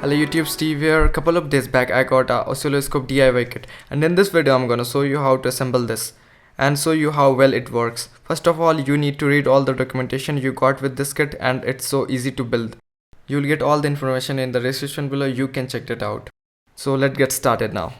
Hello YouTube, Steve here. A couple of days back I got a oscilloscope DIY kit, and in this video I'm gonna show you how to assemble this and show you how well it works. First of all, you need to read all the documentation you got with this kit, and it's so easy to build. You'll get all the information in the description below. You can check it out. So let's get started now.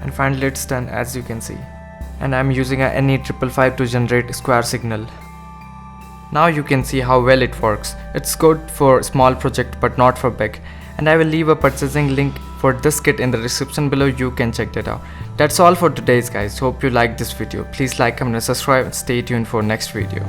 And finally it's done, as you can see, and I'm using a NE555 to generate square signal. Now you can see how well it works. It's good for small project but not for big, and I will leave a purchasing link for this kit in the description below. You can check that out. That's all for today's guys. Hope you liked this video. Please like, comment and subscribe, and stay tuned for next video.